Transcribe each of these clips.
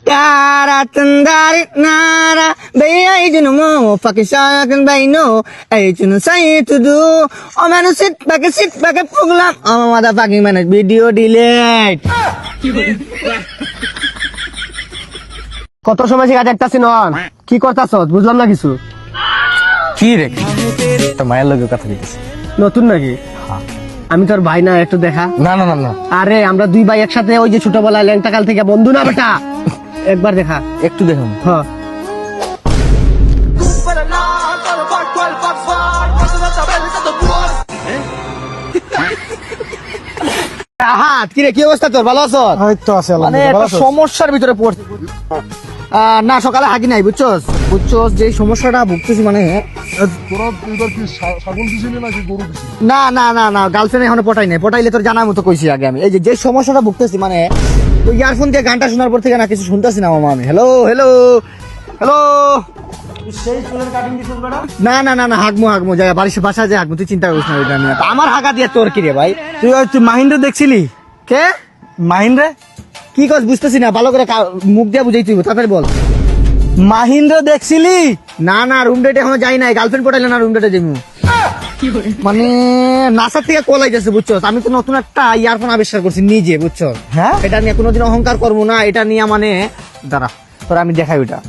Tara tandari nara, bay you know more, fucking shark and bay no, you know say to do. Oh man, sit back and program. Oh motherfucking man, video delete. কত সময় শিখা দেখতাছি নন কি করতাছ বুঝলাম না কিছু কি রে তো মায়ের লগে কথা কইতেছি নতুন নাকি আমি তোর ভাই না একটু দেখা না না না না আরে আমরা দুই ভাই একসাথে ওই যে ছোটবেলায় ল্যাংটা কাল থেকে বন্ধু না বেটা একবার দেখা একটু দেখুন হ্যাঁ কি রে কি অবস্থা তোর ভালো আছো হয়তো আছে মানে একটা সমস্যার ভিতরে পড়ছি না সকালে হাগি নাই বুঝছস যে সমস্যাটা ভুগতেছি মানে তোরা এবার কি ছাগল দিছিলি নাকি গরু দিছিলি? না না না না গার্লফ্রেন্ড এখনো পটাই নাই পটাইলে তোর জানার মতো কইছি আগে আমি এই যে সমস্যাটা ভুগতেছি মানে ওই ইয়ারফোন দিয়ে গানটা শোনার পর থেকে না কিছু শুনতেছি না মামা আমি হ্যালো হ্যালো হ্যালো না না না না হাগমু জায়গা বাড়ির বাসায় যে হাগমু তুই চিন্তা করিস না ওইটা নিয়ে আমার হাগা দিয়ে তোর কি রে ভাই তুই মাহিন্দ্র দেখছিলি কে মাহিন্দ্র কি কস বুঝতেছি না ভালো করে মুখ দিয়ে বুঝাই তুই তাড়াতাড়ি বল মাহিন্দ্র দেখছিলি না না রুম ডেটে এখনো যাই নাই গার্লফ্রেন্ড পটাইলে না রুম ডেটে যাবো মানে নাসার থেকে কল আইতেছে বুঝছো আমি তো নতুন একটা ইয়ারফোন আবিষ্কার করছি নিজে বুঝছো হ্যাঁ এটা নিয়ে কোনোদিন অহংকার করবো না এটা নিয়ে মানে দাঁড়া তোর আমি দেখাই ওইটা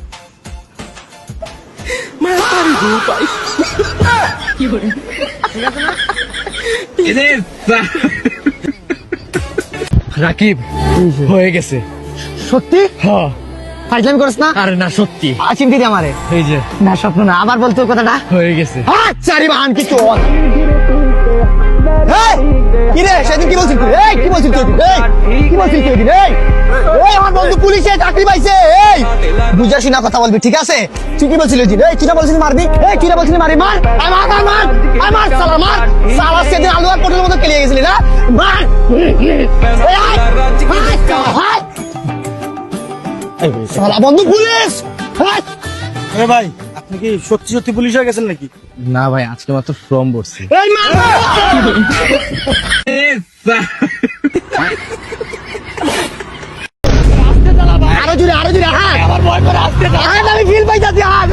রাকিব হয়ে গেছে সত্যি হ্যাঁ ফাইজলামি করিস না আরে না সত্যি চিন্তি দে আমারে এই যে না স্বপ্ন না আবার বলতো কথাটা হয়ে গেছে চারি বাহান কিছু কি রে সেদিন কি বলছিস তুই এই কি বলছিস তুই এই কি বলছিস তুই এই আমার বন্ধু পুলিশে চাকরি পাইছে এই বুঝাসি না কথা বলবি ঠিক আছে তুই কি বলছিস এই তুই না বলছিস মারবি এই তুই না বলছিস মারি মার মার সালা মার সালা সেদিন আলু আর পটলের মতো কেলিয়ে গেছিলি না মার সালা বন্ধু পুলিশ এ ভাই আপনি কি সত্যি সত্যি পুলিশ হয়ে গেছেন নাকি না ভাই আজকে মাত্র ফর্ম ভরছি এই মার আরো জোরে হাত আমার ভয় করে আসতে আমি ফিল পাইতাছি হাত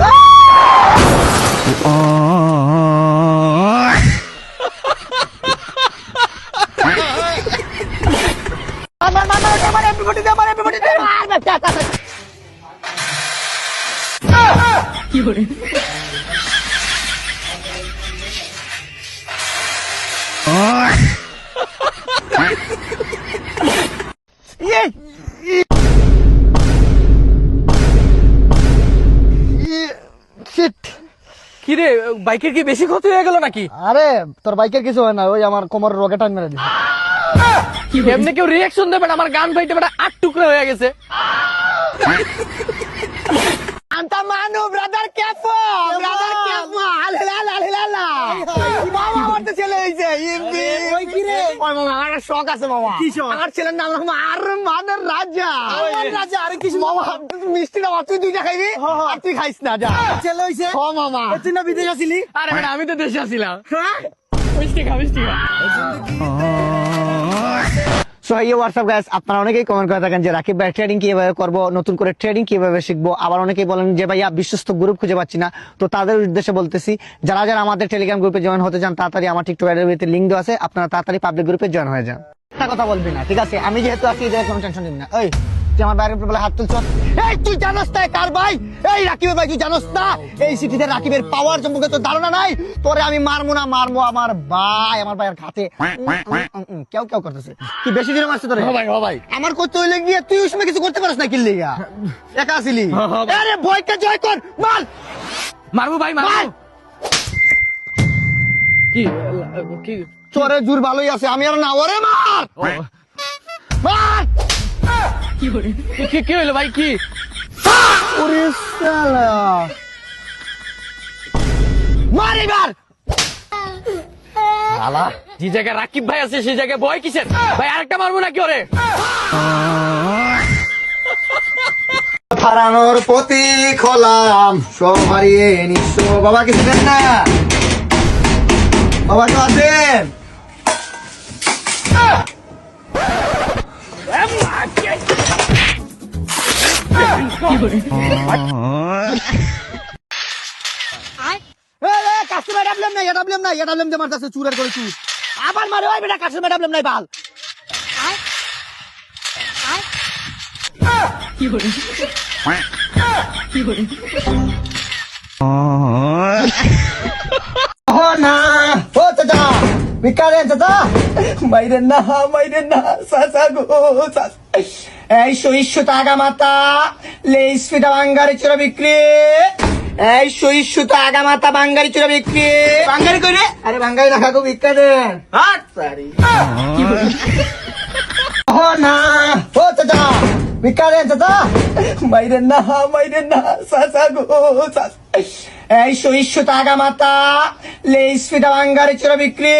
কি রে বাইকের কি বেশি ক্ষতি হয়ে গেল নাকি আরে তোর বাইকের কিছু হয় না ওই আমার কোমর রোগে টান মেরে দিছে এমনি কেউ রিয়াকশন দেবে না আমার গান ফাইটে বেটা 8 টুকরো হয়ে গেছে আন্তা মানু ব্রাদার কেফো আলহালা মামা আমার তো ছেলে হইছে ইবি ওই কি রে ওই মামা আমার শখ আছে মামা কি শখ আমার ছেলের নাম রাখবো আর মানের রাজা আরে কিছু মামা মিষ্টি না তুই দুইটা খাইবি আর তুই খাইস না যা ছেলে হইছে ও মামা তুই না বিদেশ আছিলি আরে বেটা আমি তো দেশে আছিলাম হ্যাঁ মিষ্টি খা সো এই হোয়াটসঅ্যাপ গাইস আপনারা অনেকেই কমেন্ট করে থাকেন যে রাকিব ভাই ট্রেডিং কিভাবে করব নতুন করে ট্রেডিং কিভাবে শিখবো আবার অনেকেই বলেন যে ভাইয়া বিশ্বস্ত গ্রুপ খুঁজে পাচ্ছি না তো তাদের উদ্দেশ্যে বলতেছি যারা যারা আমাদের টেলিগ্রাম গ্রুপে জয়েন হতে চান তাড়াতাড়ি আমার টিকটকের ভিতরে লিংক দেওয়া আছে আপনারা তাড়াতাড়ি পাবলিক গ্রুপে জয়েন হয়ে যান একটা কথা বলবি না ঠিক আছে আমি যেহেতু আছি এদের কোনো টেনশন নিবি না এই তুই আমার বাইরের উপরে হাত তুলছ এই তুই জানোস না কার ভাই এই রাকিবের ভাই তুই জানোস না এই সিটিতে রাকিবের পাওয়ার সম্পর্কে তোর ধারণা নাই তোরে আমি মারবো আমার ভাইয়ের খাতে কেউ করতেছে কি বেশি দিন মারছে তোরে ভাই আমার করতে হইলে গিয়ে তুই ওই সময় কিছু করতে পারিস না কিনলে একা আসিলি আরে ভয়কে জয় কর মার মারবো ভাই মারবো কি কি তোরে জোর ভালোই আছে আমি আর না ওরে মার মার কি হইলো ভাই কি ওরে শালা মার এবার শালা যে জায়গায় রাকিব ভাই আছে সেই জায়গায় ভয় কিসের ভাই আরেকটা মারবো নাকি ওরে হারানোর প্রতীক হলাম সব হারিয়ে নিঃস্ব বাবা কিছু দেন না বাবা তো আছেন কাস্টমার ডাবলাম না, এটা ডাবলাম যে মারতাছে চুরের করে চুর। আবার মারে ওই বেটা কাস্টমার ডাবলাম নাই বাল। ও না ও চাচা ভিক্ষারে চাচা মাইরেন না চাচা গো চাচা এই 200 টাকা মাথা লেস ফিটা বাঙ্গারি চুরা বিক্রি এই 200 টাকা মাথা বাঙ্গারি চুরা বিক্রি বাঙ্গারি কইরে আরে বাঙ্গারি না কাকু ভিক্ষা দেন হাট সারি ও না ও চাচা ভিক্ষারে চাচা মাইরেন না চাচা গো চাচা এই 200 টাকা মাথা লেস ফিটা বাঙ্গারি চুরা বিক্রি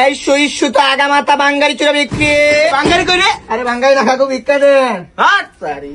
এই 200 টাকা মাথা বাঙ্গারি চুরা বিক্রি বাঙ্গারি কইরে আরে বাঙ্গারি না কাকু ভিক্ষা দেন হাট সারি